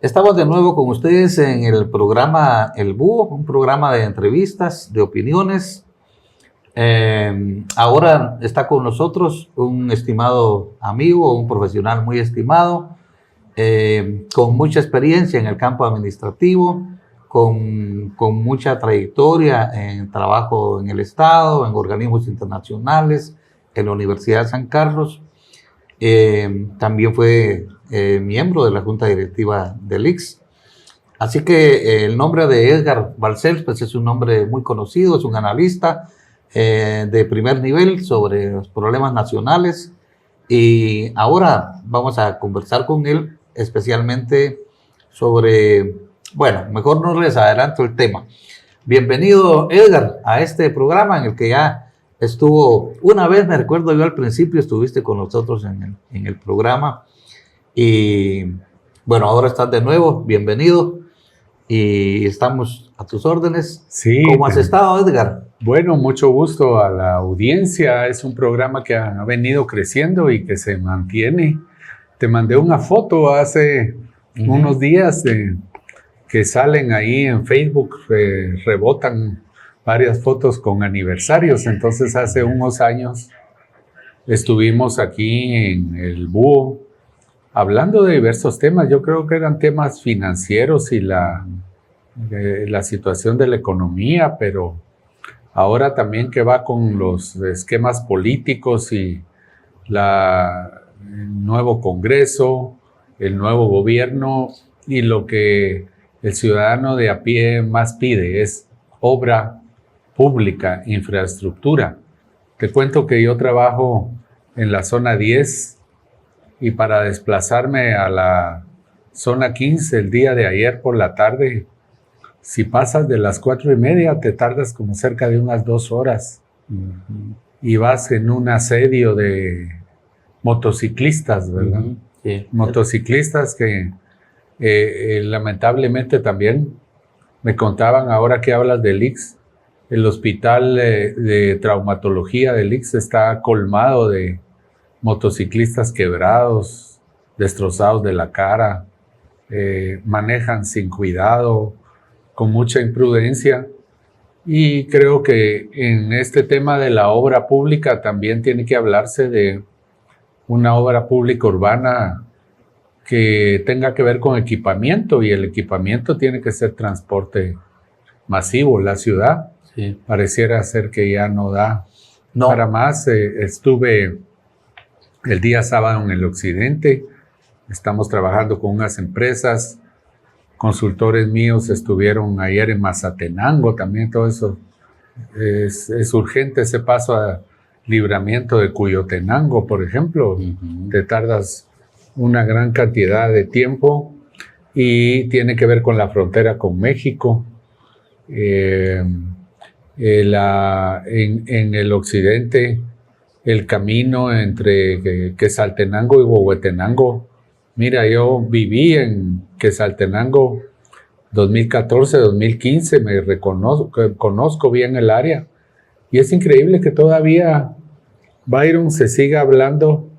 Estamos de nuevo con ustedes en el programa El Búho, un programa de entrevistas, de opiniones. Ahora está con nosotros un estimado amigo, un profesional muy estimado, con mucha experiencia en el campo administrativo, con mucha trayectoria en trabajo en el Estado, en organismos internacionales, en la Universidad de San Carlos. También fue miembro de la Junta Directiva del ICS. Así que el nombre de Edgar Balcells pues es un nombre muy conocido, es un analista de primer nivel sobre los problemas nacionales, y ahora vamos a conversar con él especialmente sobre, bueno, mejor no les adelanto el tema. Bienvenido, Edgar, a este programa en el que ya estuvo una vez, me recuerdo yo al principio, estuviste con nosotros en el programa, y bueno, ahora estás de nuevo, bienvenido, y estamos a tus órdenes. Sí, ¿Cómo has estado, Edgar? Bueno, mucho gusto a la audiencia. Es un programa que ha venido creciendo y que se mantiene. Te mandé una foto hace unos días que salen ahí en Facebook, rebotan varias fotos con aniversarios. Entonces, hace unos años estuvimos aquí en el Búho hablando de diversos temas. Yo creo que eran temas financieros y la situación de la economía, pero ahora también que va con los esquemas políticos y el nuevo Congreso, el nuevo gobierno, y lo que el ciudadano de a pie más pide es obra pública, infraestructura. Te cuento que yo trabajo en la zona 10 y para desplazarme a la zona 15 el día de ayer por la tarde, si pasas de las 4:30, te tardas como cerca de unas 2 horas. Y vas en un asedio de motociclistas, ¿verdad? Sí. Motociclistas que lamentablemente también me contaban, ahora que hablas del ICS, el hospital de traumatología del ICS está colmado de motociclistas quebrados, destrozados de la cara, manejan sin cuidado, con mucha imprudencia, y creo que en este tema de la obra pública también tiene que hablarse de una obra pública urbana que tenga que ver con equipamiento, y el equipamiento tiene que ser transporte masivo. La ciudad pareciera ser que ya no da para más. Estuve el día sábado en el occidente, estamos trabajando con unas empresas. Consultores míos estuvieron ayer en Mazatenango, también todo eso. Es urgente ese paso a Libramiento de Cuyotenango, por ejemplo. Te tardas una gran cantidad de tiempo y tiene que ver con la frontera con México. En el occidente, el camino entre Quetzaltenango y Huehuetenango. Mira, yo viví en Quetzaltenango 2014-2015, conozco bien el área, y es increíble que todavía, Byron, se siga hablando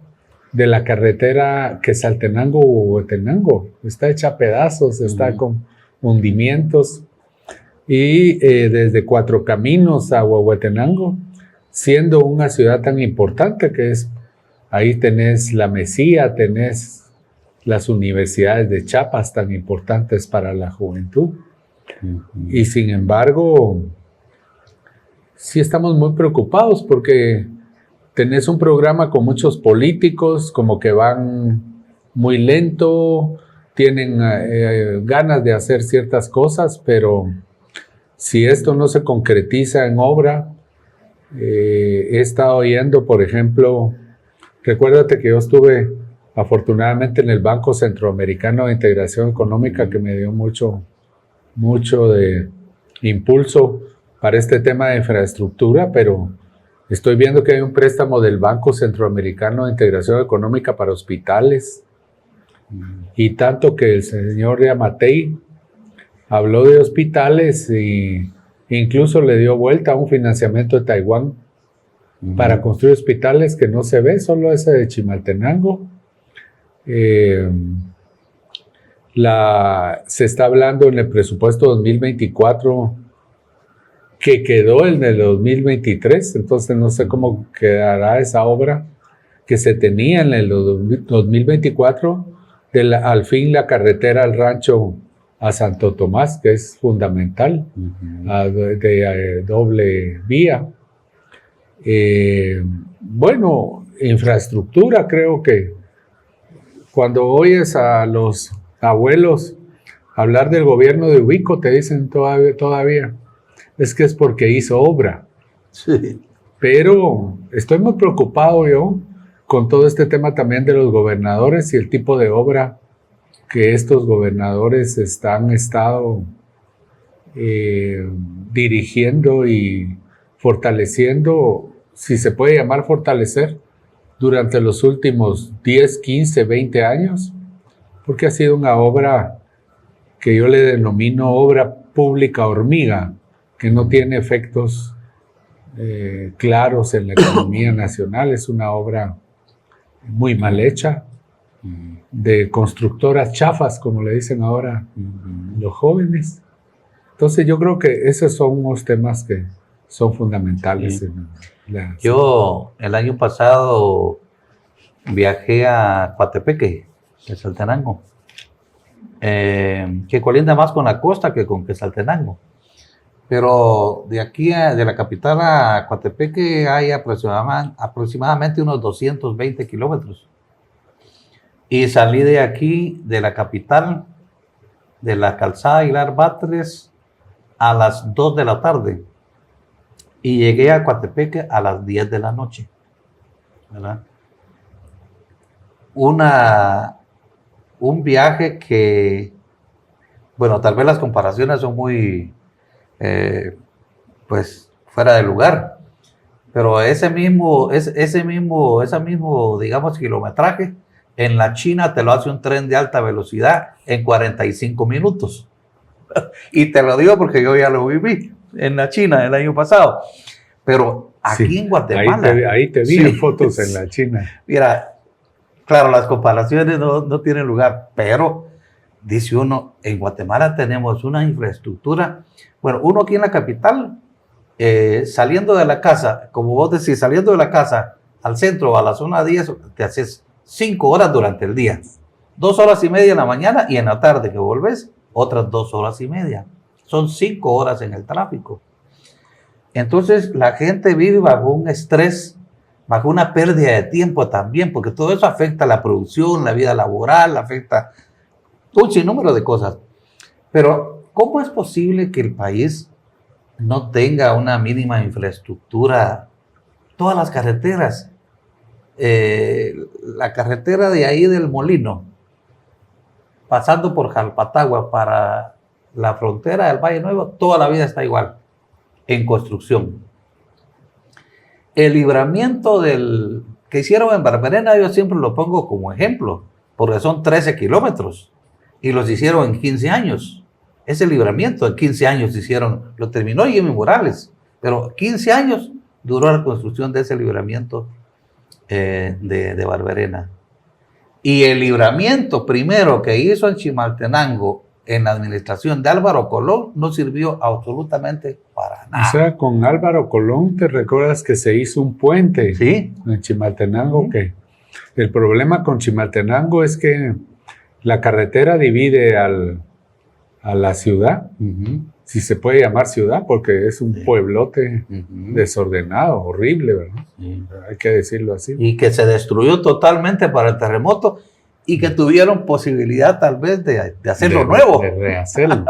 de la carretera Quetzaltenango-Huehuetenango. Está hecha a pedazos, está con hundimientos, y desde Cuatro Caminos a Huehuetenango, siendo una ciudad tan importante que es, ahí tenés la Mesía, tenés las universidades de Chiapas tan importantes para la juventud. Y sin embargo, sí estamos muy preocupados porque tenés un programa con muchos políticos como que van muy lento, tienen ganas de hacer ciertas cosas, pero si esto no se concretiza en obra, he estado oyendo, por ejemplo, recuérdate que yo estuve afortunadamente en el Banco Centroamericano de Integración Económica, que me dio mucho de impulso para este tema de infraestructura, pero estoy viendo que hay un préstamo del Banco Centroamericano de Integración Económica para hospitales, y tanto que el señor Yamatei habló de hospitales e incluso le dio vuelta a un financiamiento de Taiwán para construir hospitales que no se ve, solo ese de Chimaltenango. Se está hablando en el presupuesto 2024 que quedó en el 2023, entonces no sé cómo quedará esa obra que se tenía en el 2024, al fin la carretera al rancho a Santo Tomás, que es fundamental, de doble vía. Bueno, infraestructura, creo que cuando oyes a los abuelos hablar del gobierno de Ubico, te dicen todavía es que es porque hizo obra. Sí. Pero estoy muy preocupado yo con todo este tema también de los gobernadores y el tipo de obra que estos gobernadores han estado dirigiendo y fortaleciendo, si se puede llamar fortalecer, durante los últimos 10, 15, 20 años, porque ha sido una obra que yo le denomino obra pública hormiga, que no tiene efectos claros en la economía nacional. Es una obra muy mal hecha, de constructoras chafas, como le dicen ahora los jóvenes. Entonces yo creo que esos son unos temas que son fundamentales. Sí. Yo el año pasado viajé a Coatepeque, Quetzaltenango, que colinda más con la costa que con Quetzaltenango. Pero de aquí, de la capital a Coatepeque, hay aproximadamente unos 220 kilómetros. Y salí de aquí, de la capital, de la calzada Aguilar Batres, a las 2 de la tarde. Y llegué a Coatepeque a las 10 de la noche. ¿Verdad? Un viaje que, bueno, tal vez las comparaciones son muy, pues, fuera de lugar. Pero ese mismo, digamos, kilometraje, en la China te lo hace un tren de alta velocidad en 45 minutos. Y te lo digo porque yo ya lo viví en la China el año pasado. Pero aquí sí, en Guatemala... Ahí te vi en fotos en la China. Mira, claro, las comparaciones no tienen lugar, pero dice uno, en Guatemala tenemos una infraestructura. Bueno, uno aquí en la capital, saliendo de la casa, como vos decís, saliendo de la casa al centro, a la zona 10, te haces 5 horas durante el día. 2 horas y media en la mañana y en la tarde que volvés, otras 2 horas y media. Son 5 horas en el tráfico. Entonces la gente vive bajo un estrés, bajo una pérdida de tiempo también, porque todo eso afecta la producción, la vida laboral, afecta un sinnúmero de cosas. Pero ¿cómo es posible que el país no tenga una mínima infraestructura? Todas las carreteras, la carretera de ahí del Molino, pasando por Jalpatagua para la frontera del Valle Nuevo, toda la vida está igual, en construcción. El libramiento que hicieron en Barberena, yo siempre lo pongo como ejemplo, porque son 13 kilómetros y los hicieron en 15 años. Ese libramiento en 15 años hicieron, lo terminó Jimmy Morales, pero 15 años duró la construcción de ese libramiento de Barberena. Y el libramiento primero que hizo en Chimaltenango en la administración de Álvaro Colón no sirvió absolutamente para nada. O sea, con Álvaro Colón te recuerdas que se hizo un puente, ¿sí?, en Chimaltenango, que el problema con Chimaltenango es que la carretera divide a la ciudad, si se puede llamar ciudad, porque es un pueblote desordenado, horrible, ¿verdad? Hay que decirlo así. Y que se destruyó totalmente para el terremoto y que tuvieron posibilidad tal vez de hacerlo nuevo. De rehacerlo.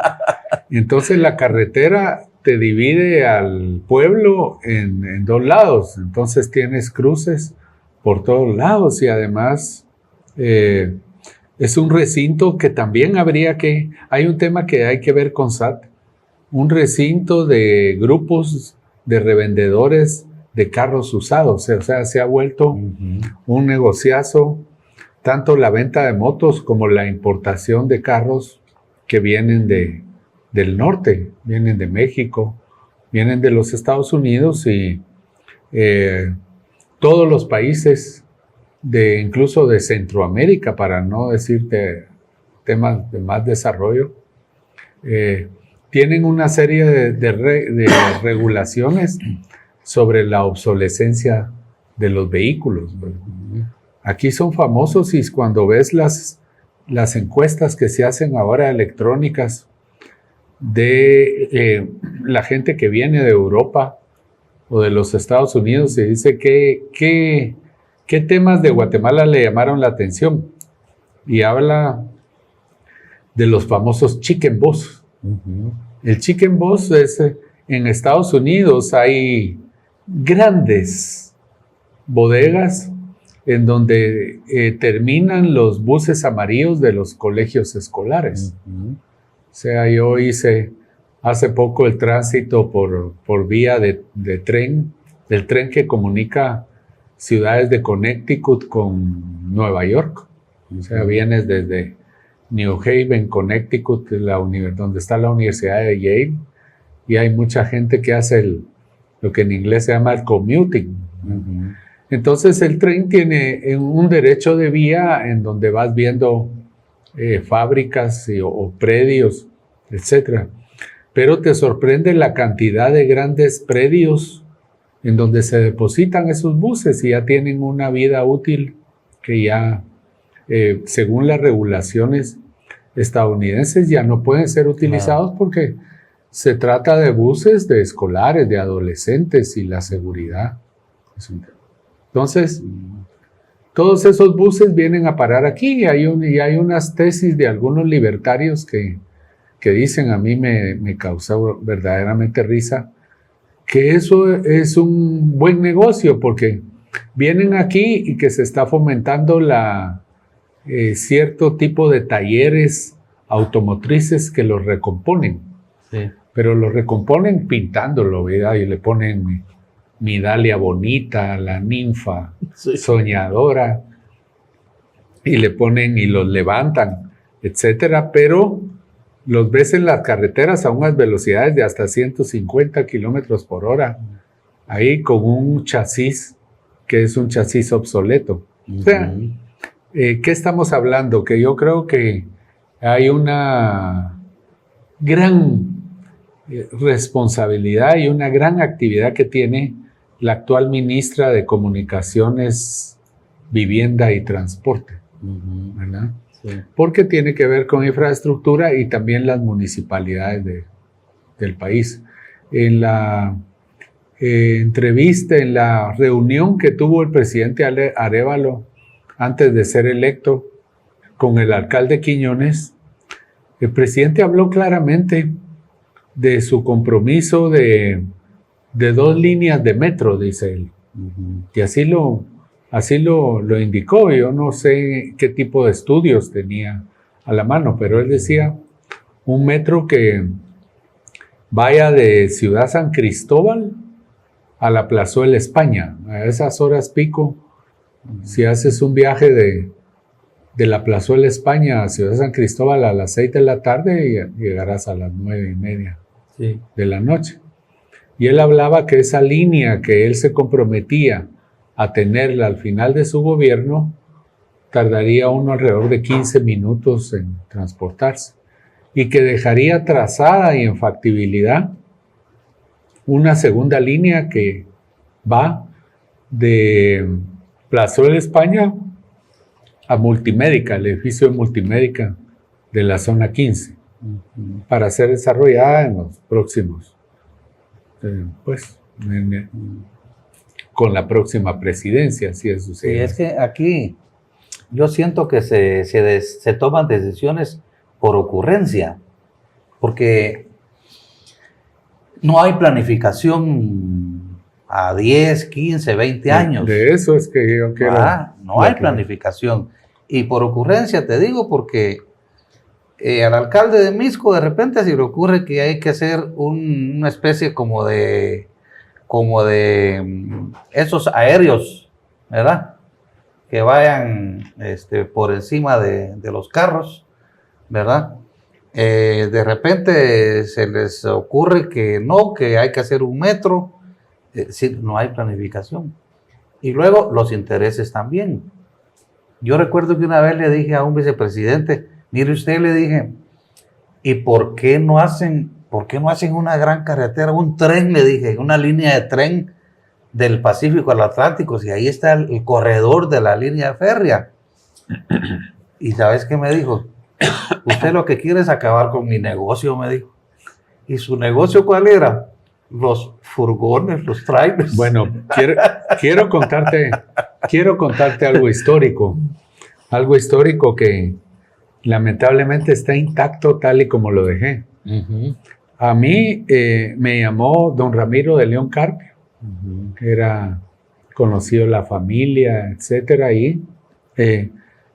Entonces la carretera te divide al pueblo en 2 lados, entonces tienes cruces por todos lados y además es un recinto que también hay un tema que hay que ver con SAT, un recinto de grupos de revendedores de carros usados, o sea, se ha vuelto un negociazo, tanto la venta de motos como la importación de carros que vienen del norte, vienen de México, vienen de los Estados Unidos y todos los países incluso de Centroamérica, para no decirte temas de más desarrollo, tienen una serie de regulaciones sobre la obsolescencia de los vehículos. Aquí son famosos y cuando ves las encuestas que se hacen ahora electrónicas de la gente que viene de Europa o de los Estados Unidos, se dice qué temas de Guatemala le llamaron la atención. Y habla de los famosos chicken bus. El chicken bus es, en Estados Unidos hay grandes bodegas en donde terminan los buses amarillos de los colegios escolares. O sea, yo hice hace poco el tránsito por vía de tren, del tren que comunica ciudades de Connecticut con Nueva York. O sea, vienes desde New Haven, Connecticut, donde está la Universidad de Yale, y hay mucha gente que hace lo que en inglés se llama el commuting. Entonces el tren tiene un derecho de vía en donde vas viendo fábricas o predios, etc. Pero te sorprende la cantidad de grandes predios en donde se depositan esos buses y ya tienen una vida útil que ya, según las regulaciones estadounidenses, ya no pueden ser utilizados porque se trata de buses de escolares, de adolescentes y la seguridad. Entonces, todos esos buses vienen a parar aquí y hay unas tesis de algunos libertarios que dicen, a mí me causa verdaderamente risa, que eso es un buen negocio porque vienen aquí y que se está fomentando cierto tipo de talleres automotrices que los recomponen. Sí. Pero los recomponen pintándolo, ¿verdad? Y le ponen mi Dalia bonita, la ninfa soñadora, y le ponen y los levantan, etcétera, pero los ves en las carreteras a unas velocidades de hasta 150 kilómetros por hora, ahí con un chasis que es un chasis obsoleto. O sea, ¿qué estamos hablando? Que yo creo que hay una gran responsabilidad y una gran actividad que tiene la actual ministra de Comunicaciones, Vivienda y Transporte, ¿verdad? Sí. Porque tiene que ver con infraestructura y también las municipalidades del país. En la entrevista, en la reunión que tuvo el presidente Arévalo antes de ser electo con el alcalde Quiñones, el presidente habló claramente de su compromiso de 2 líneas de metro, dice él. Y así lo indicó. Yo no sé qué tipo de estudios tenía a la mano, pero él decía un metro que vaya de Ciudad San Cristóbal a la Plazuela España. A esas horas pico, si haces un viaje de la Plazuela España a Ciudad San Cristóbal a las 6 de la tarde, llegarás a las 9:30 de la noche. Y él hablaba que esa línea que él se comprometía a tenerla al final de su gobierno, tardaría uno alrededor de 15 minutos en transportarse y que dejaría trazada y en factibilidad una segunda línea que va de Plazuela España a Multimédica, el edificio de Multimédica de la zona 15, para ser desarrollada en los próximos, con la próxima presidencia, si eso sucede. Sí, es que aquí yo siento que se toman decisiones por ocurrencia, porque no hay planificación a 10, 15, 20 años. De eso es que yo quiero... no hay planificación. Y por ocurrencia te digo porque al alcalde de Mixco de repente se le ocurre que hay que hacer una especie como de esos aéreos, ¿verdad? Que vayan por encima de los carros, ¿verdad? De repente se les ocurre que no, que hay que hacer un metro. No hay planificación. Y luego los intereses también. Yo recuerdo que una vez le dije a un vicepresidente, Mire usted, le dije, ¿y por qué no hacen una gran carretera, un tren, le dije, una línea de tren del Pacífico al Atlántico, si ahí está el corredor de la línea férrea? Y ¿sabes qué me dijo? Usted lo que quiere es acabar con mi negocio, me dijo. ¿Y su negocio cuál era? Los furgones, los trailers. Bueno, quiero contarte algo histórico que lamentablemente está intacto tal y como lo dejé. A mí me llamó don Ramiro de León Carpio, que era conocido la familia, etcétera, y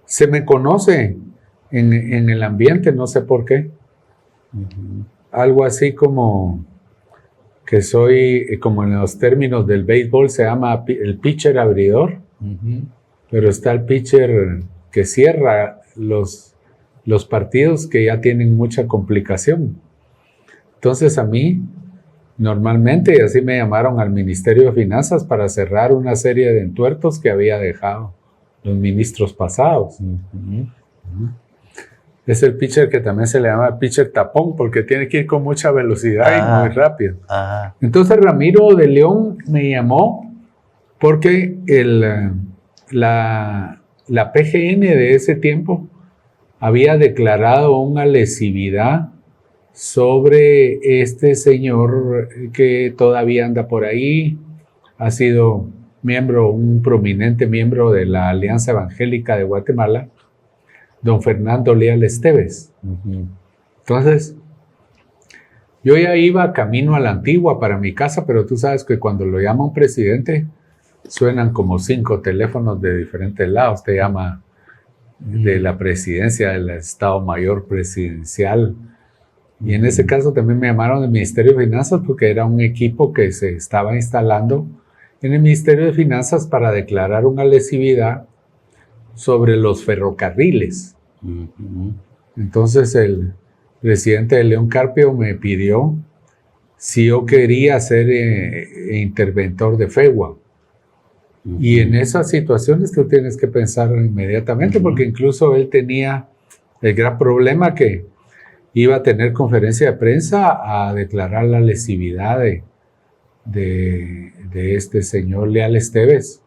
se me conoce en el ambiente, no sé por qué. Algo así como que soy, como en los términos del béisbol se llama el pitcher abridor, pero está el pitcher que cierra los partidos que ya tienen mucha complicación. Entonces a mí, normalmente, y así me llamaron al Ministerio de Finanzas para cerrar una serie de entuertos que había dejado los ministros pasados. Es el pitcher que también se le llama pitcher tapón, porque tiene que ir con mucha velocidad y muy rápido. Entonces Ramiro de León me llamó porque la PGN de ese tiempo había declarado una lesividad sobre este señor que todavía anda por ahí, ha sido un prominente miembro de la Alianza Evangélica de Guatemala, don Fernando Leal Esteves. Entonces, yo ya iba camino a la Antigua para mi casa, pero tú sabes que cuando lo llama un presidente, suenan como 5 teléfonos de diferentes lados. Te llama de la presidencia, del Estado Mayor Presidencial. Y en ese caso también me llamaron del Ministerio de Finanzas porque era un equipo que se estaba instalando en el Ministerio de Finanzas para declarar una lesividad sobre los ferrocarriles. Entonces el presidente de León Carpio me pidió si yo quería ser interventor de FEGUA. Y en esas situaciones tú tienes que pensar inmediatamente, porque incluso él tenía el gran problema que iba a tener conferencia de prensa a declarar la lesividad de este señor Leal Esteves.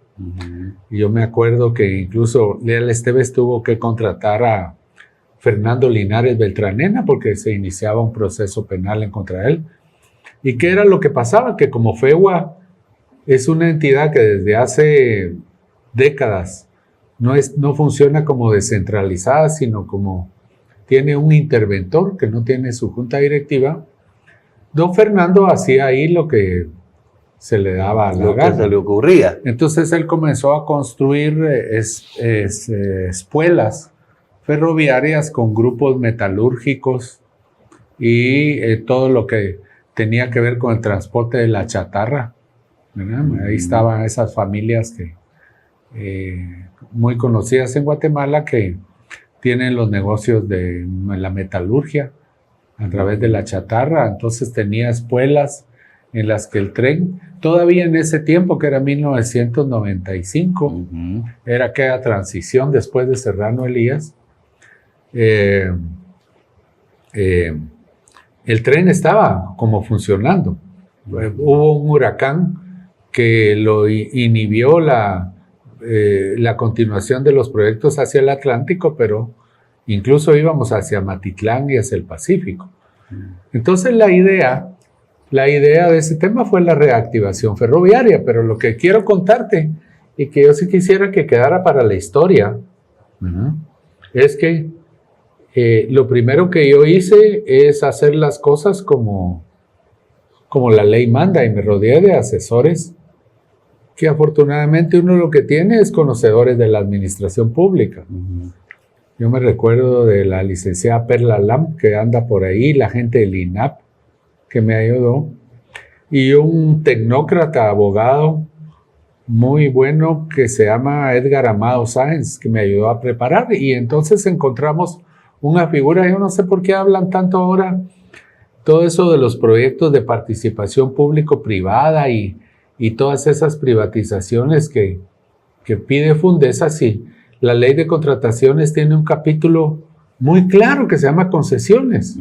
Y yo me acuerdo que incluso Leal Esteves tuvo que contratar a Fernando Linares Beltranena porque se iniciaba un proceso penal en contra de él. ¿Y qué era lo que pasaba? Que como FEGUA es una entidad que desde hace décadas no funciona como descentralizada, sino como tiene un interventor que no tiene su junta directiva, don Fernando hacía ahí lo que se le daba la gana. Que se le ocurría. Entonces él comenzó a construir espuelas ferroviarias con grupos metalúrgicos y todo lo que tenía que ver con el transporte de la chatarra, ¿verdad? Ahí estaban esas familias que muy conocidas en Guatemala que tienen los negocios de la metalurgia a través de la chatarra. Entonces tenía espuelas en las que el tren, todavía en ese tiempo que era 1995, era aquella transición después de Serrano Elías, el tren estaba como funcionando. Hubo un huracán que lo inhibió la continuación de los proyectos hacia el Atlántico, pero incluso íbamos hacia Matitlán y hacia el Pacífico. Entonces la idea de ese tema fue la reactivación ferroviaria, pero lo que quiero contarte y que yo sí quisiera que quedara para la historia es que lo primero que yo hice es hacer las cosas como la ley manda, y me rodeé de asesores que afortunadamente uno lo que tiene es conocedores de la administración pública. Yo me recuerdo de la licenciada Perla Lam, que anda por ahí, la gente del INAP, que me ayudó, y un tecnócrata, abogado muy bueno, que se llama Edgar Amado Sáenz, que me ayudó a preparar, y entonces encontramos una figura. Yo no sé por qué hablan tanto ahora todo eso de los proyectos de participación público-privada y todas esas privatizaciones que pide Fundesa. Sí, la ley de contrataciones tiene un capítulo muy claro que se llama concesiones.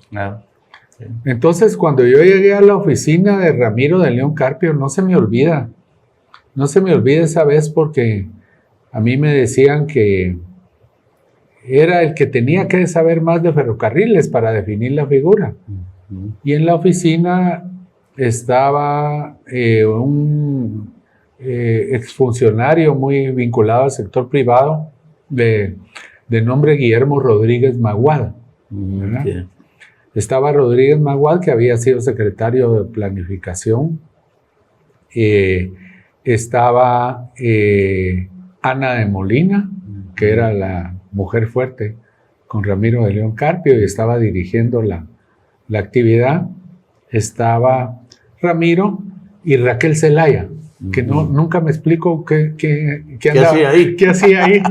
Claro. Sí. Entonces, cuando yo llegué a la oficina de Ramiro de León Carpio, no se me olvida esa vez, porque a mí me decían que era el que tenía que saber más de ferrocarriles para definir la figura. Y en la oficina estaba un exfuncionario muy vinculado al sector privado de nombre Guillermo Rodríguez Maguad. Sí. Estaba Rodríguez Maguad, que había sido secretario de Planificación. Estaba Ana de Molina, que era la mujer fuerte con Ramiro de León Carpio y estaba dirigiendo la actividad. Estaba Ramiro y Raquel Zelaya, que nunca me explico qué hacía ahí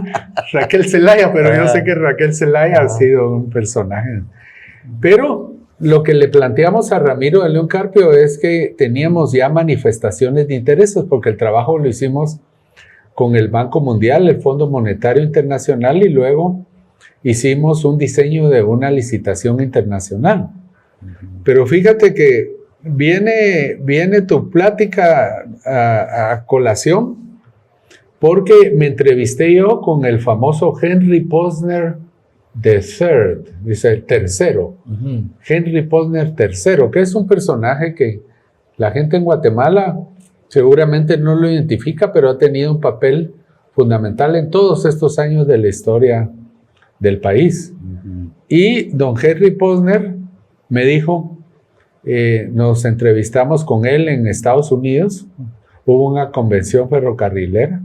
Raquel Zelaya, pero yo sé que Raquel Zelaya ha sido un personaje. Pero lo que le planteamos a Ramiro de León Carpio es que teníamos ya manifestaciones de intereses, porque el trabajo lo hicimos con el Banco Mundial, el Fondo Monetario Internacional, y luego hicimos un diseño de una licitación internacional. Pero fíjate que viene tu plática a colación, porque me entrevisté yo con el famoso Henry Posner III, dice el tercero, Henry Posner III, que es un personaje que la gente en Guatemala seguramente no lo identifica, pero ha tenido un papel fundamental en todos estos años de la historia del país. Y don Henry Posner me dijo, nos entrevistamos con él en Estados Unidos, hubo una convención ferrocarrilera,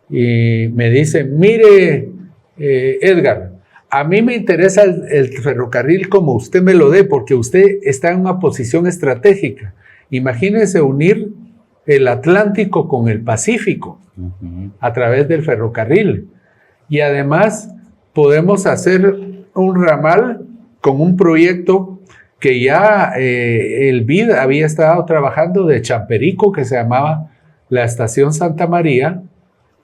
y me dice, mire, Edgar, a mí me interesa el ferrocarril como usted me lo dé, porque usted está en una posición estratégica. Imagínese unir el Atlántico con el Pacífico a través del ferrocarril. Y además podemos hacer un ramal con un proyecto que ya el BID había estado trabajando de Champerico, que se llamaba la Estación Santa María,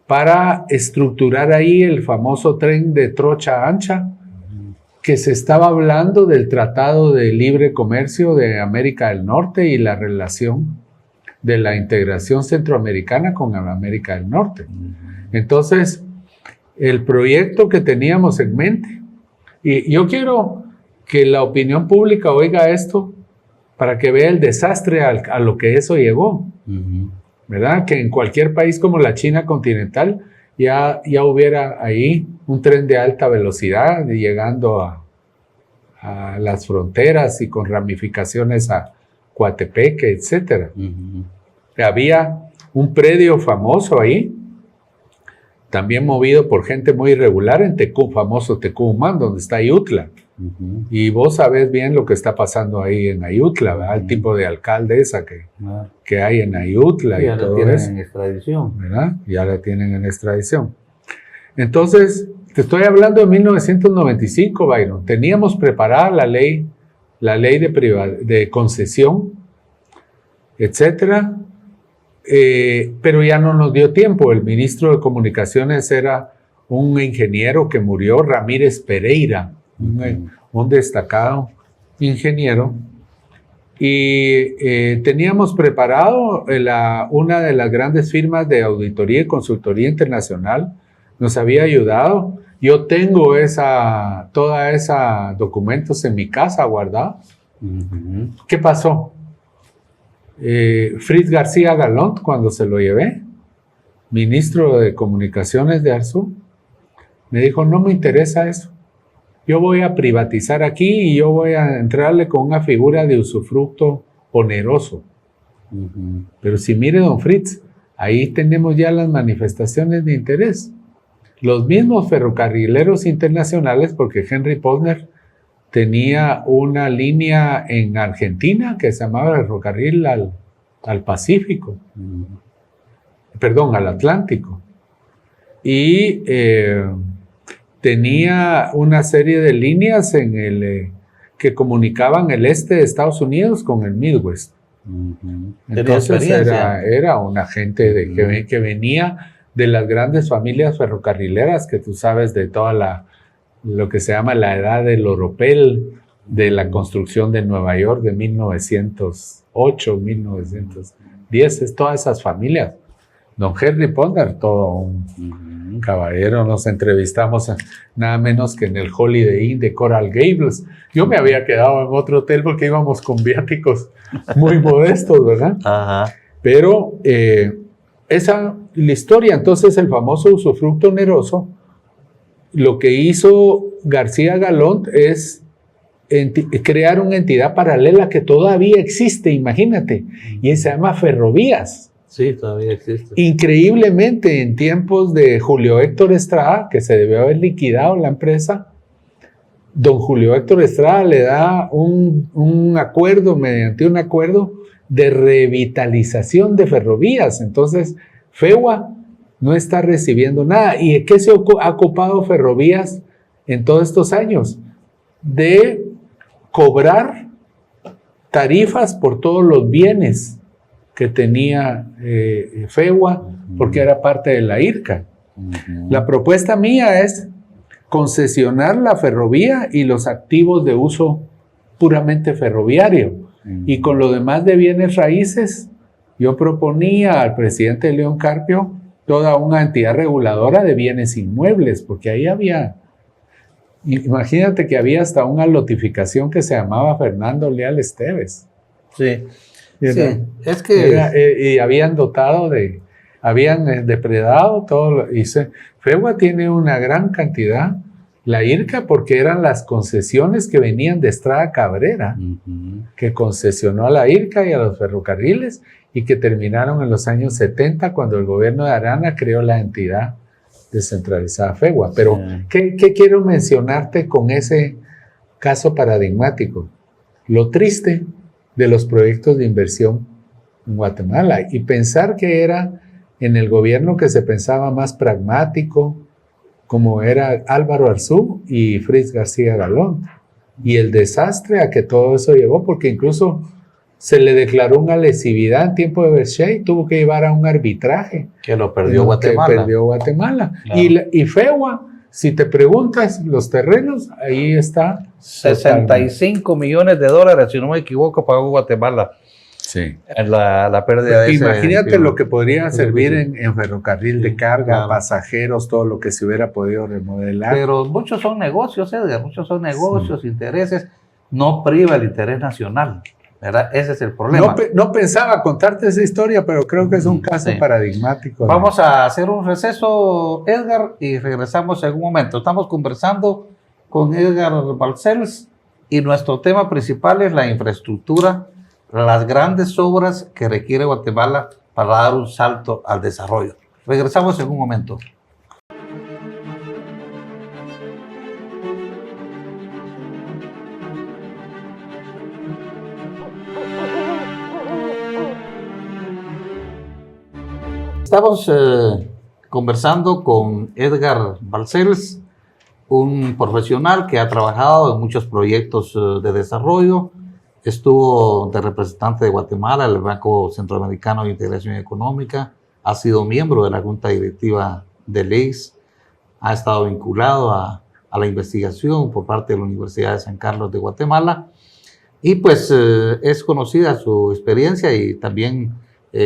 para estructurar ahí el famoso tren de trocha ancha, que se estaba hablando del Tratado de Libre Comercio de América del Norte y la relación de la integración centroamericana con América del Norte. Entonces, el proyecto que teníamos en mente, y yo quiero que la opinión pública oiga esto para que vea el desastre a lo que eso llegó, ¿verdad? Que en cualquier país como la China continental ya hubiera ahí un tren de alta velocidad llegando a las fronteras y con ramificaciones a Coatepeque, etc. Había un predio famoso ahí, también movido por gente muy irregular en famoso Tecumán, donde está Ayutla. Y vos sabés bien lo que está pasando ahí en Ayutla, ¿verdad? El tipo de alcaldesa que hay en Ayutla, y todo eso. Ya la tienen en extradición. ¿Verdad? Ya la tienen en extradición. Entonces, te estoy hablando de 1995, Byron. Teníamos preparada la ley de concesión, etcétera, pero ya no nos dio tiempo. El ministro de Comunicaciones era un ingeniero que murió, Ramírez Pereira, un destacado ingeniero, y teníamos preparado una de las grandes firmas de auditoría y consultoría internacional, nos había ayudado. Yo tengo toda esa documentos en mi casa guardados. ¿Qué pasó? Fritz García Galont, cuando se lo llevé, ministro de Comunicaciones de Arzú, me dijo, no me interesa eso. Yo voy a privatizar aquí y yo voy a entrarle con una figura de usufructo oneroso. Pero si mire, don Fritz, ahí tenemos ya las manifestaciones de interés. Los mismos ferrocarrileros internacionales, porque Henry Posner tenía una línea en Argentina que se llamaba el ferrocarril al Pacífico, perdón, al Atlántico. Y tenía una serie de líneas que comunicaban el este de Estados Unidos con el Midwest. Entonces era una gente que venía de las grandes familias ferrocarrileras que tú sabes, de toda lo que se llama la edad del oropel de la construcción de Nueva York de 1908, 1910, es todas esas familias. Don Henry Ponder, todo un caballero, nos entrevistamos nada menos que en el Holiday Inn de Coral Gables. Yo me había quedado en otro hotel porque íbamos con viáticos muy modestos, ¿verdad? Ajá. Pero esa la historia, entonces el famoso usufructo oneroso, lo que hizo García Galón es crear una entidad paralela que todavía existe, imagínate, y se llama Ferrovías. Sí, todavía existe. Increíblemente, en tiempos de Julio Héctor Estrada, que se debió haber liquidado la empresa, don Julio Héctor Estrada le da un acuerdo, mediante un acuerdo de revitalización de Ferrovías. Entonces, FEWA no está recibiendo nada. ¿Y qué se ha ocupado Ferrovías en todos estos años? De cobrar tarifas por todos los bienes que tenía FEWA, porque era parte de la IRCA. La propuesta mía es concesionar la ferrovía y los activos de uso puramente ferroviario. Y con lo demás de bienes raíces, yo proponía al presidente León Carpio toda una entidad reguladora de bienes inmuebles, porque ahí había, imagínate que había hasta una lotificación que se llamaba Fernando Leal Esteves. Sí. Sí, es que... y habían depredado todo. FEWA tiene una gran cantidad. La IRCA, porque eran las concesiones que venían de Estrada Cabrera, que concesionó a la IRCA y a los ferrocarriles, y que terminaron en los años 70, cuando el gobierno de Arana creó la entidad descentralizada FEWA. Pero, ¿qué quiero mencionarte con ese caso paradigmático? Lo triste de los proyectos de inversión en Guatemala, y pensar que era en el gobierno que se pensaba más pragmático, como era Álvaro Arzú y Fritz García Galón, y el desastre a que todo eso llevó, porque incluso se le declaró una lesividad en tiempo de Berchey, tuvo que llevar a un arbitraje. Que lo perdió Guatemala. Que perdió Guatemala. Claro. Y FEWA, si te preguntas, los terrenos, ahí está. 65 millones de dólares, si no me equivoco, pagó Guatemala. Sí. En la pérdida de Imagínate lo que podría servir en ferrocarril de carga, claro, pasajeros, todo lo que se hubiera podido remodelar. Pero muchos son negocios, Edgar, muchos son negocios, intereses. No priva el interés nacional, ¿verdad? Ese es el problema. No pensaba contarte esa historia, pero creo que es un caso paradigmático. Vamos a hacer un receso, Edgar, y regresamos en un momento. Estamos conversando con Edgar Balcells y nuestro tema principal es la infraestructura, las grandes obras que requiere Guatemala para dar un salto al desarrollo. Regresamos en un momento. Estamos conversando con Edgar Balcells, un profesional que ha trabajado en muchos proyectos de desarrollo. Estuvo de representante de Guatemala en el Banco Centroamericano de Integración Económica, ha sido miembro de la Junta Directiva de LEIS, ha estado vinculado a la investigación por parte de la Universidad de San Carlos de Guatemala, y pues es conocida su experiencia y también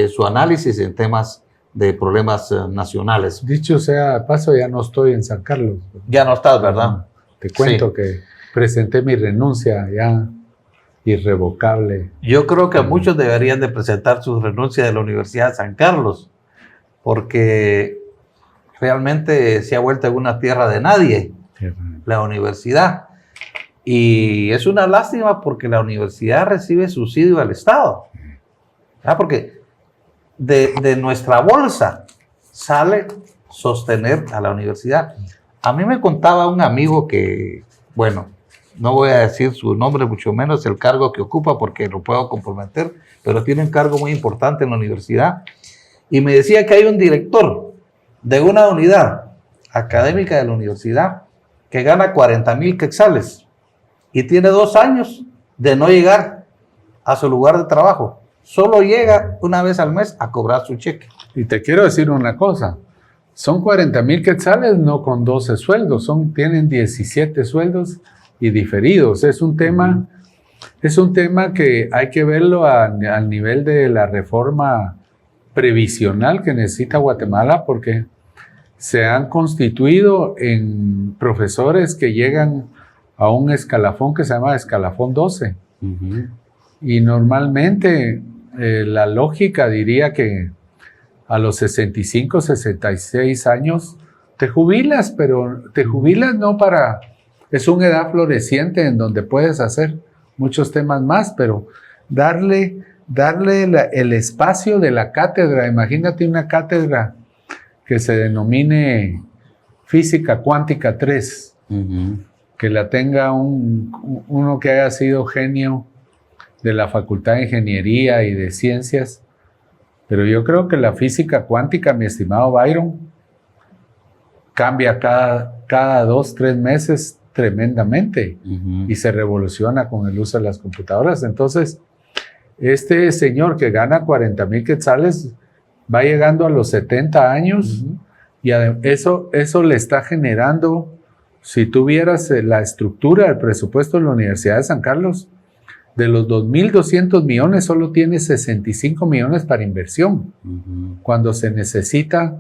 su análisis en temas de problemas nacionales. Dicho sea de paso, ya no estoy en San Carlos. Ya no estás, ¿verdad? Te cuento que presenté mi renuncia ya irrevocable. Yo creo que muchos deberían de presentar su renuncia de la Universidad de San Carlos, porque realmente se ha vuelto en una tierra de nadie, la universidad. Y es una lástima porque la universidad recibe subsidio del Estado. ¿Verdad? Porque de nuestra bolsa sale sostener a la universidad. A mí me contaba un amigo que, bueno, no voy a decir su nombre, mucho menos el cargo que ocupa porque lo puedo comprometer, pero tiene un cargo muy importante en la universidad. Y me decía que hay un director de una unidad académica de la universidad que gana 40,000 quetzales y tiene 2 años de no llegar a su lugar de trabajo. Solo llega una vez al mes a cobrar su cheque. Y te quiero decir una cosa. Son 40,000 quetzales, no con 12 sueldos, tienen 17 sueldos y diferidos. Es un tema que hay que verlo al nivel de la reforma previsional que necesita Guatemala, porque se han constituido en profesores que llegan a un escalafón que se llama escalafón 12. Y normalmente la lógica diría que a los 65, 66 años te jubilas, pero te jubilas no para... Es una edad floreciente en donde puedes hacer muchos temas más, pero darle el espacio de la cátedra. Imagínate una cátedra que se denomine Física Cuántica 3, que la tenga uno que haya sido genio de la Facultad de Ingeniería y de Ciencias. Pero yo creo que la física cuántica, mi estimado Byron, cambia cada 2, 3 meses tremendamente y se revoluciona con el uso de las computadoras. Entonces, este señor que gana 40,000 quetzales va llegando a los 70 años y eso le está generando, si tú vieras la estructura del presupuesto de la Universidad de San Carlos, de los 2,200 millones solo tiene 65 millones para inversión, cuando se necesita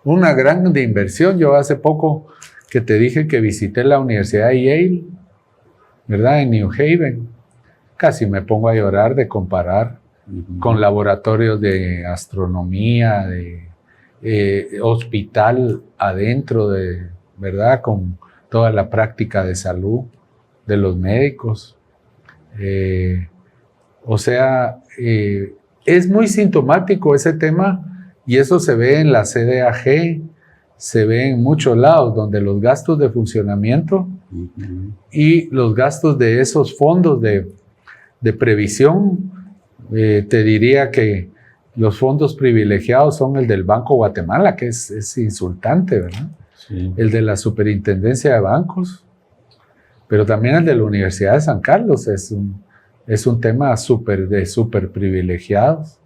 una gran inversión. Yo hace poco que te dije que visité la Universidad de Yale, ¿verdad? En New Haven. Casi me pongo a llorar de comparar con laboratorios de astronomía, de hospital adentro, ¿verdad? Con toda la práctica de salud de los médicos. Es muy sintomático ese tema y eso se ve en la CDAG, se ve en muchos lados donde los gastos de funcionamiento y los gastos de esos fondos de previsión, te diría que los fondos privilegiados son el del Banco Guatemala, que es insultante, ¿verdad? Sí. El de la Superintendencia de Bancos, pero también el de la Universidad de San Carlos es un tema de súper privilegiados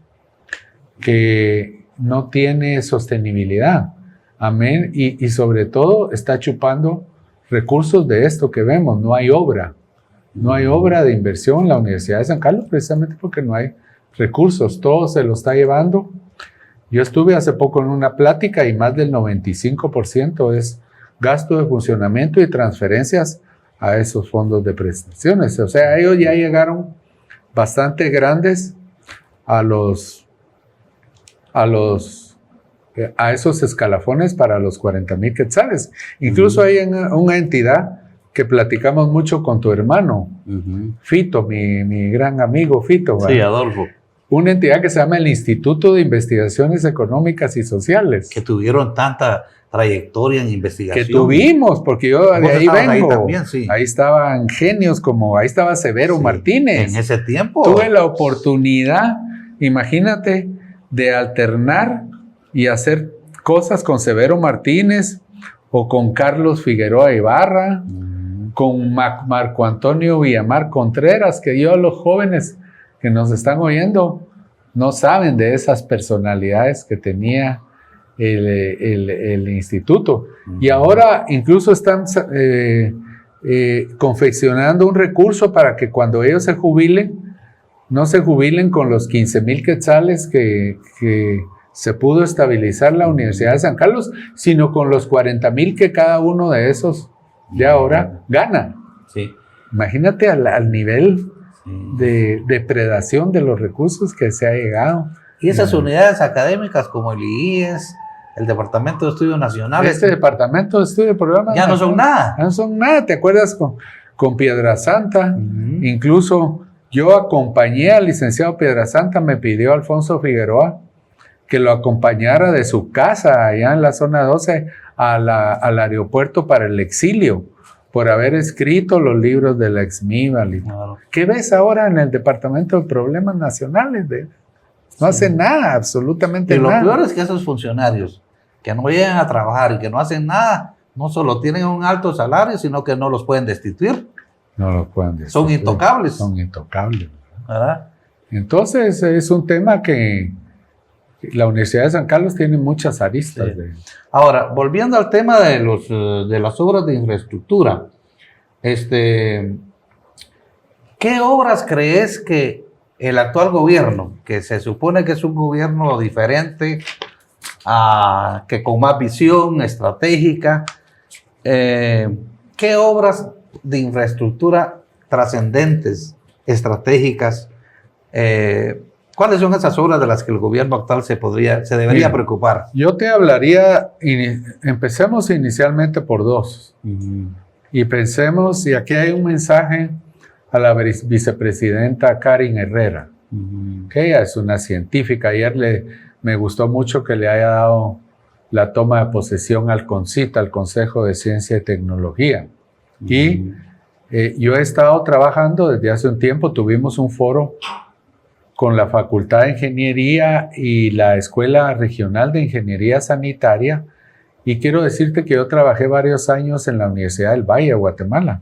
que no tiene sostenibilidad. Amén. Y sobre todo está chupando recursos de esto que vemos. No hay obra. No hay obra de inversión en la Universidad de San Carlos precisamente porque no hay recursos. Todo se lo está llevando. Yo estuve hace poco en una plática y más del 95% es gasto de funcionamiento y transferencias a esos fondos de prestaciones. O sea, ellos ya llegaron bastante grandes a esos escalafones para los 40,000 quetzales. Incluso hay una entidad que platicamos mucho con tu hermano, Fito, mi gran amigo Fito. Sí, Adolfo. Una entidad que se llama el Instituto de Investigaciones Económicas y Sociales. Que tuvieron tanta trayectoria en investigación. Que tuvimos, porque yo de ahí vengo. Ahí también, sí. Ahí estaban genios como, ahí estaba Severo Martínez. En ese tiempo. Tuve la oportunidad, imagínate, de alternar y hacer cosas con Severo Martínez o con Carlos Figueroa Ibarra, con Marco Antonio Villamar Contreras, que yo, los jóvenes que nos están oyendo, no saben de esas personalidades que tenía el instituto. Y ahora incluso están confeccionando un recurso para que cuando ellos se jubilen, no se jubilen con los 15,000 quetzales que se pudo estabilizar la Universidad de San Carlos, sino con los 40,000 que cada uno de esos de ahora gana. Sí. Imagínate al nivel de depredación de los recursos que se ha llegado. Y esas unidades académicas como el IES, el Departamento de Estudios Nacionales. Este Departamento de Estudios de Programas ya no son nada. No son nada. ¿Te acuerdas con Piedrasanta? Incluso yo acompañé al licenciado Piedrasanta, me pidió Alfonso Figueroa que lo acompañara de su casa allá en la zona 12 al aeropuerto para el exilio, por haber escrito los libros de la Exmíbal. Claro. ¿Qué ves ahora en el Departamento de Problemas Nacionales? No hace nada, absolutamente nada. Y lo peor es que esos funcionarios que no llegan a trabajar y que no hacen nada, no solo tienen un alto salario, sino que no los pueden destituir. No los pueden destituir. Son intocables. Son intocables. ¿Verdad? Entonces es un tema que La Universidad de San Carlos tiene muchas aristas. Sí. Ahora, volviendo al tema de las obras de infraestructura, ¿qué obras crees que el actual gobierno, que se supone que es un gobierno diferente, que con más visión estratégica, qué obras de infraestructura trascendentes, estratégicas, cuáles son esas obras de las que el gobierno actual se debería preocupar? Yo te hablaría, empecemos inicialmente por dos. Y pensemos, y aquí hay un mensaje a la vicepresidenta Karin Herrera, que ella es una científica. Ayer me gustó mucho que le haya dado la toma de posesión al CONCIT, al Consejo de Ciencia y Tecnología. Y yo he estado trabajando desde hace un tiempo, tuvimos un foro con la Facultad de Ingeniería y la Escuela Regional de Ingeniería Sanitaria, y quiero decirte que yo trabajé varios años en la Universidad del Valle de Guatemala,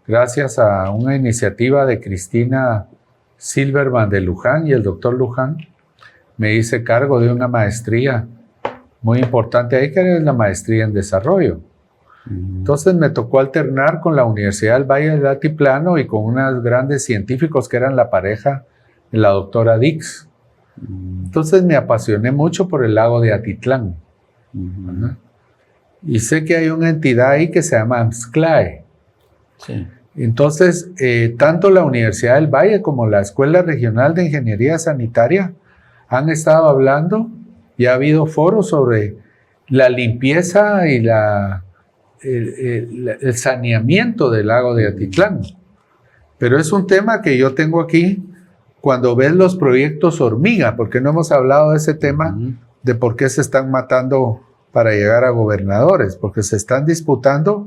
gracias a una iniciativa de Cristina Silverman de Luján y el doctor Luján. Me hice cargo de una maestría muy importante ahí, que es la maestría en desarrollo. Entonces me tocó alternar con la Universidad del Valle del Altiplano y con unos grandes científicos que eran la pareja de la doctora Dix. Entonces me apasioné mucho por el lago de Atitlán. Y sé que hay una entidad ahí que se llama AMSCLAE. Sí. Entonces, tanto la Universidad del Valle como la Escuela Regional de Ingeniería Sanitaria han estado hablando y ha habido foros sobre la limpieza y el saneamiento del lago de Atitlán. Pero es un tema que yo tengo aquí cuando ves los proyectos hormiga, porque no hemos hablado de ese tema de por qué se están matando para llegar a gobernadores, porque se están disputando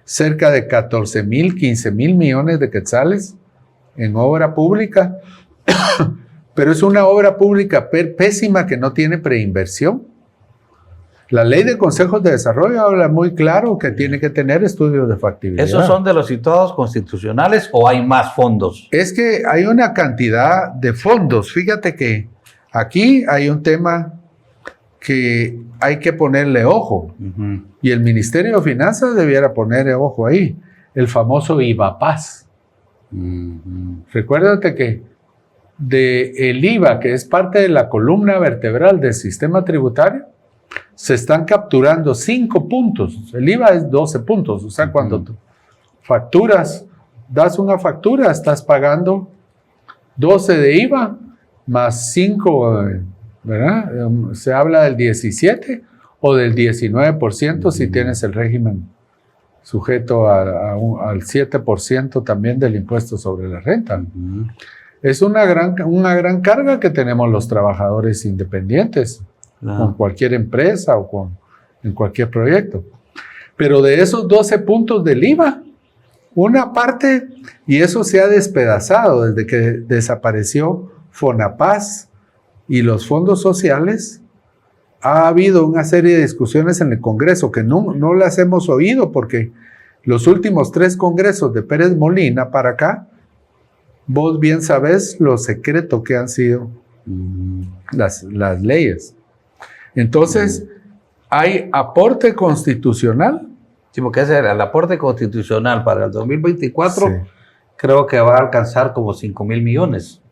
cerca de 14,000, 15,000 millones de quetzales en obra pública, pero es una obra pública pésima que no tiene preinversión. La ley de consejos de desarrollo habla muy claro que tiene que tener estudios de factibilidad. ¿Esos son de los situados constitucionales o hay más fondos? Es que hay una cantidad de fondos. Fíjate que aquí hay un tema que hay que ponerle ojo. Y el Ministerio de Finanzas debiera ponerle ojo ahí. El famoso IVAPAS. Recuérdate que el IVA, que es parte de la columna vertebral del sistema tributario, se están capturando 5 puntos. El IVA es 12 puntos. O sea, cuando tú das una factura, estás pagando 12 de IVA más 5, ¿verdad? Se habla del 17 o del 19% si tienes el régimen sujeto al 7% también del impuesto sobre la renta. Es una gran carga que tenemos los trabajadores independientes, con cualquier empresa o en cualquier proyecto. Pero de esos 12 puntos del IVA, una parte, y eso se ha despedazado desde que desapareció FONAPAS y los fondos sociales, ha habido una serie de discusiones en el Congreso que no las hemos oído porque los últimos 3 congresos de Pérez Molina para acá, vos bien sabés lo secreto que han sido las leyes. Entonces, hay aporte constitucional. Sí, porque ese era el aporte constitucional para el 2024, Sí. creo que va a alcanzar como 5,000 millones,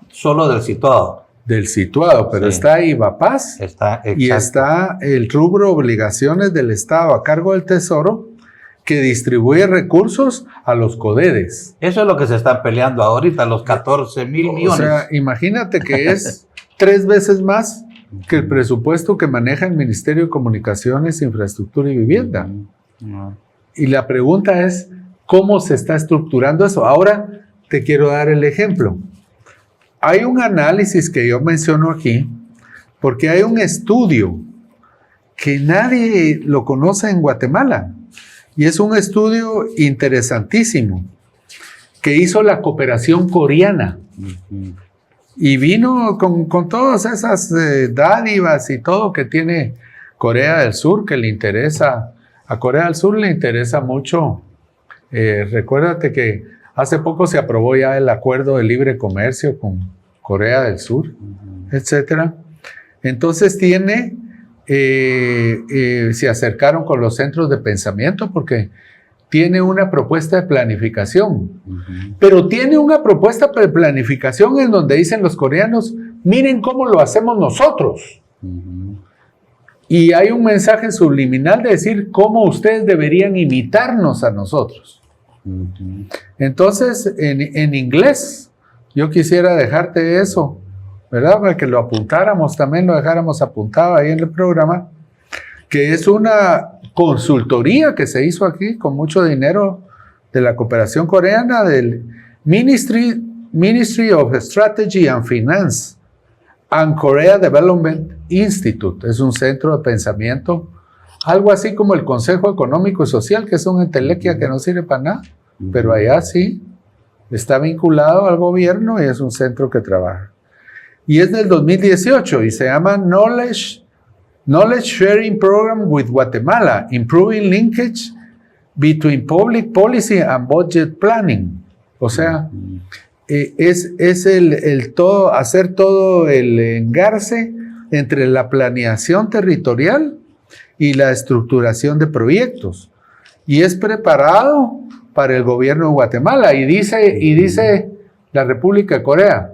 solo del situado. Del situado, pero Sí. está IVAPAS y Exacto. está el rubro obligaciones del Estado a cargo del Tesoro, que distribuye recursos a los CODEDES. Eso es lo que se están peleando ahorita, los 14,000 millones. O sea, imagínate que es 3 veces más que el presupuesto que maneja el Ministerio de Comunicaciones, Infraestructura y Vivienda. Y la pregunta es, ¿cómo se está estructurando eso? Ahora te quiero dar el ejemplo. Hay un análisis que yo menciono aquí, porque hay un estudio que nadie lo conoce en Guatemala. Y es un estudio interesantísimo que hizo la cooperación coreana. Y vino con todas esas dádivas y todo que tiene Corea del Sur, que le interesa. A Corea del Sur le interesa mucho. Recuérdate que hace poco se aprobó ya el acuerdo de libre comercio con Corea del Sur, etcétera. Entonces se acercaron con los centros de pensamiento porque tiene una propuesta de planificación. Pero tiene una propuesta de planificación en donde dicen los coreanos, miren cómo lo hacemos nosotros. Y hay un mensaje subliminal de decir cómo ustedes deberían imitarnos a nosotros. Entonces, en inglés, yo quisiera dejarte eso, ¿verdad? Para que lo apuntáramos, también lo dejáramos apuntado ahí en el programa, que es una consultoría que se hizo aquí con mucho dinero de la cooperación coreana, del Ministry of Strategy and Finance and Korea Development Institute. Es un centro de pensamiento, algo así como el Consejo Económico y Social, que es una entelequia que no sirve para nada, pero allá sí está vinculado al gobierno y es un centro que trabaja. Y es del 2018 y se llama Knowledge Sharing Program with Guatemala, Improving Linkage Between Public Policy and Budget Planning. O sea, es el todo, hacer todo el engarce entre la planeación territorial y la estructuración de proyectos. Y es preparado para el gobierno de Guatemala. Y dice la República de Corea,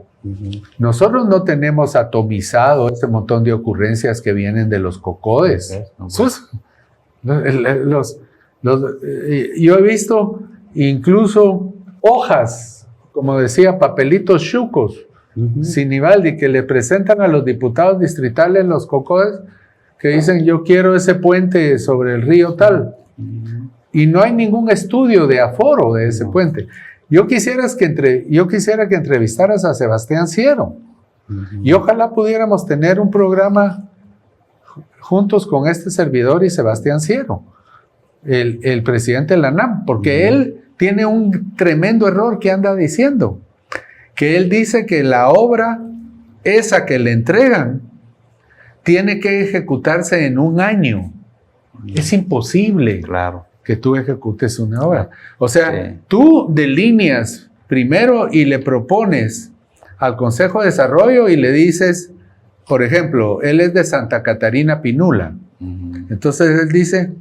nosotros no tenemos atomizado ese montón de ocurrencias que vienen de los cocodes. Yo he visto incluso hojas, como decía, papelitos chucos, Sinibaldi, que le presentan a los diputados distritales los cocodes, que dicen yo quiero ese puente sobre el río tal. Y no hay ningún estudio de aforo de ese puente. Yo quisiera que entrevistaras a Sebastián Ciero. Y ojalá pudiéramos tener un programa juntos con este servidor y Sebastián Ciero, el presidente de la NAM, porque él tiene un tremendo error que anda diciendo, que él dice que la obra esa que le entregan tiene que ejecutarse en un año. Es imposible. Claro. Que tú ejecutes una obra. O sea, tú delineas primero y le propones al Consejo de Desarrollo y le dices, por ejemplo, él es de Santa Catarina Pinula. Entonces él dice,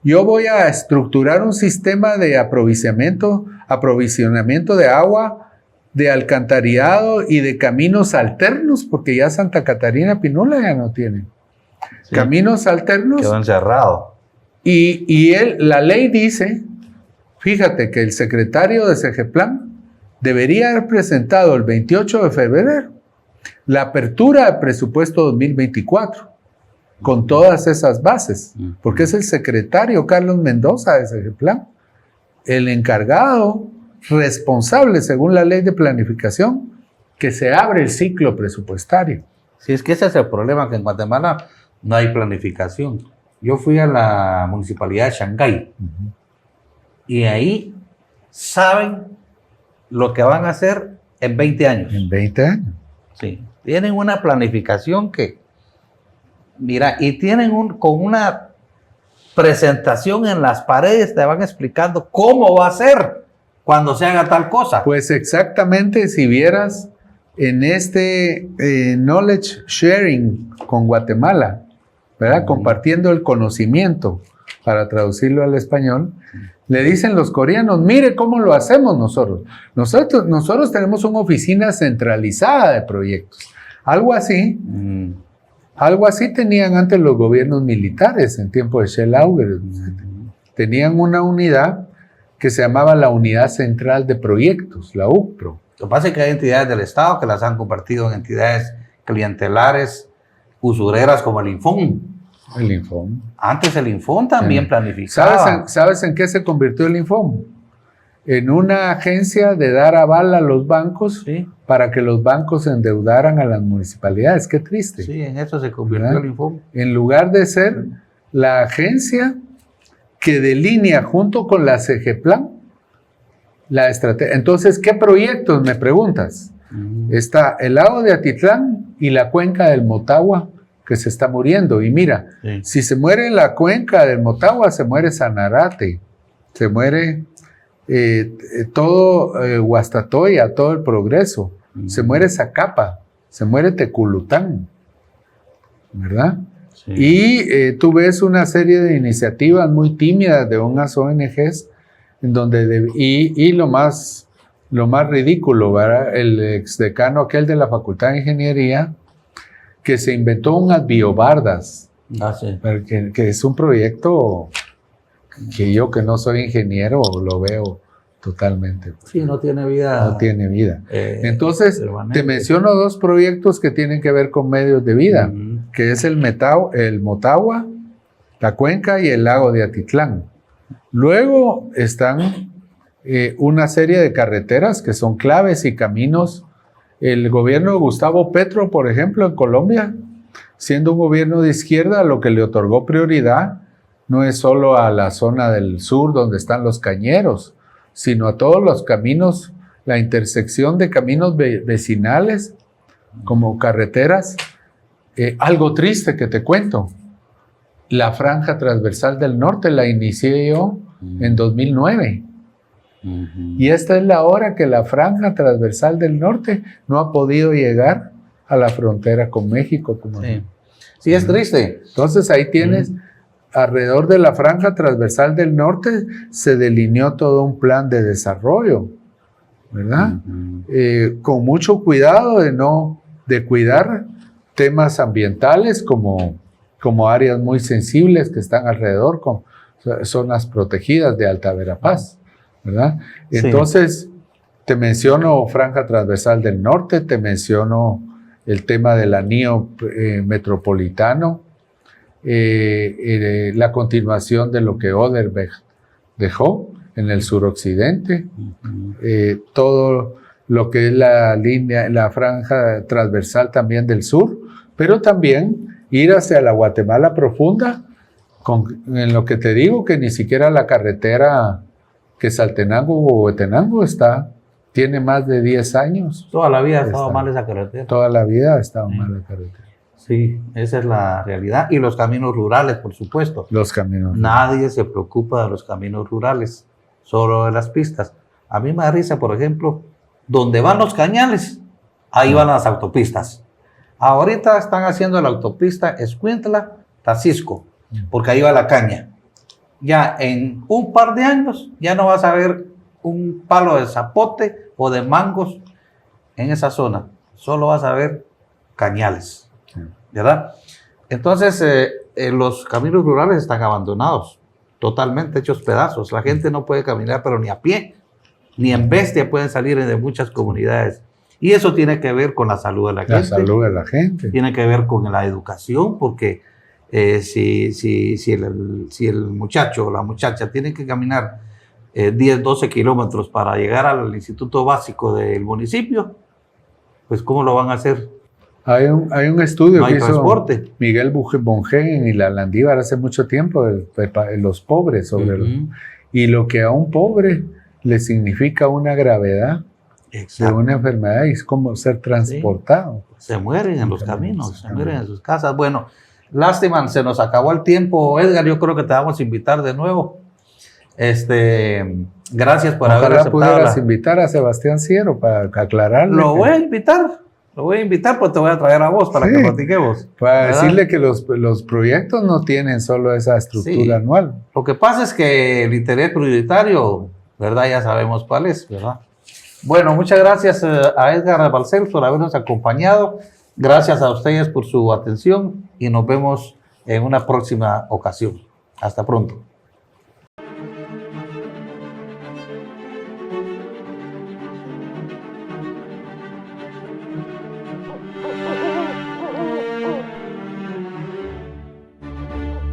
yo voy a estructurar un sistema de aprovisionamiento de agua, de alcantarillado y de caminos alternos, porque ya Santa Catarina Pinula ya no tiene. Sí. Caminos alternos. Quedó encerrado. Y la ley dice, fíjate que el secretario de Segeplan debería haber presentado el 28 de febrero la apertura del presupuesto 2024 con todas esas bases, porque es el secretario Carlos Mendoza de Segeplan, el encargado, responsable según la ley de planificación, que se abre el ciclo presupuestario. Sí, es que ese es el problema, que en Guatemala no hay planificación. Yo fui a la municipalidad de Shanghái y ahí saben lo que van a hacer en 20 años. ¿En 20 años? Sí. Tienen una planificación que, mira, y tienen con una presentación en las paredes, te van explicando cómo va a ser cuando se haga tal cosa. Pues exactamente, si vieras en este Knowledge Sharing con Guatemala, ¿verdad? Compartiendo el conocimiento, para traducirlo al español, le dicen los coreanos, mire cómo lo hacemos nosotros. Nosotros tenemos una oficina centralizada de proyectos. Algo así tenían antes los gobiernos militares en tiempo de Shell Auger. Tenían una unidad que se llamaba la Unidad Central de Proyectos, la UCPRO. Lo que pasa es que hay entidades del Estado que las han convertido en entidades clientelares, usureras, como el Infón. El Infón. Antes el Infón también planificaba. ¿Sabes en qué se convirtió el Infón? En una agencia de dar aval a los bancos, sí, para que los bancos endeudaran a las municipalidades. Qué triste. Sí, en eso se convirtió el Infón. En lugar de ser la agencia que delinea junto con la Segeplan la estrategia. Entonces, ¿qué proyectos, me preguntas? Está el lago de Atitlán y la cuenca del Motagua, que se está muriendo. Y mira, si se muere la cuenca del Motagua, se muere Sanarate, se muere todo Guastatoya, todo el Progreso, se muere Zacapa, se muere Teculután. ¿verdad? Sí. Y tú ves una serie de iniciativas muy tímidas de unas ONGs, en donde y lo más ridículo, ¿verdad? El exdecano aquel de la Facultad de Ingeniería, que se inventó unas biobardas, Sí. que es un proyecto que yo, que no soy ingeniero, lo veo totalmente. Sí, no tiene vida. No tiene vida. Entonces, permanente. te menciono dos proyectos que tienen que ver con medios de vida, que es el Motagua, la cuenca y el lago de Atitlán. Luego están una serie de carreteras que son claves y caminos. El gobierno de Gustavo Petro, por ejemplo, en Colombia, siendo un gobierno de izquierda, lo que le otorgó prioridad no es solo a la zona del sur donde están los cañeros, sino a todos los caminos, la intersección de caminos vecinales como carreteras. Algo triste que te cuento, la franja transversal del norte la inicié yo en 2009. Y esta es la hora que la franja transversal del norte no ha podido llegar a la frontera con México. Sí, es triste. Entonces ahí tienes, alrededor de la franja transversal del norte se delineó todo un plan de desarrollo, ¿verdad? Con mucho cuidado de cuidar temas ambientales como áreas muy sensibles que están alrededor, con zonas protegidas de Alta Verapaz, ¿verdad? Sí. Entonces, te menciono franja transversal del norte, te menciono el tema del anillo metropolitano, la continuación de lo que Oderbech dejó en el suroccidente, todo lo que es la franja transversal también del sur, pero también ir hacia la Guatemala profunda, en lo que te digo que ni siquiera la carretera que Saltenango o Huehuetenango tiene más de 10 años. Toda la vida ha estado mal esa carretera. Toda la vida ha estado mal la carretera. Sí, esa es la realidad. Y los caminos rurales, por supuesto. Los caminos. Nadie se preocupa de los caminos rurales, solo de las pistas. A mí me da risa, por ejemplo, donde van los cañales, ahí van las autopistas. Ahorita están haciendo la autopista Escuintla-Tacisco, porque ahí va la caña. Ya en un par de años ya no vas a ver un palo de zapote o de mangos en esa zona. Solo vas a ver cañales, ¿verdad? Entonces, los caminos rurales están abandonados, totalmente hechos pedazos. La gente no puede caminar, pero ni a pie, ni en bestia pueden salir de muchas comunidades. Y eso tiene que ver con la salud de la gente. La salud de la gente. Tiene que ver con la educación, porque si el muchacho o la muchacha tiene que caminar 10, 12 kilómetros para llegar al instituto básico del municipio, pues ¿cómo lo van a hacer? Hay un estudio no que hay hizo transporte. Miguel Bongen y la Landívar hace mucho tiempo de los pobres y lo que a un pobre le significa una gravedad. Exacto. De una enfermedad y es como ser transportado. Sí. Se mueren en los caminos, se mueren en sus casas. Bueno, lástima, se nos acabó el tiempo, Edgar. Yo creo que te vamos a invitar de nuevo. Gracias por haber aceptado. Ojalá pudieras invitar a Sebastián Ciero para aclararle. Lo voy a invitar, pues te voy a traer a vos para que platiquemos. Para decirle que los proyectos no tienen solo esa estructura anual. Lo que pasa es que el interés prioritario, ¿verdad? Ya sabemos cuál es, ¿verdad? Bueno, muchas gracias a Edgar Balcells por habernos acompañado. Gracias a ustedes por su atención y nos vemos en una próxima ocasión. Hasta pronto.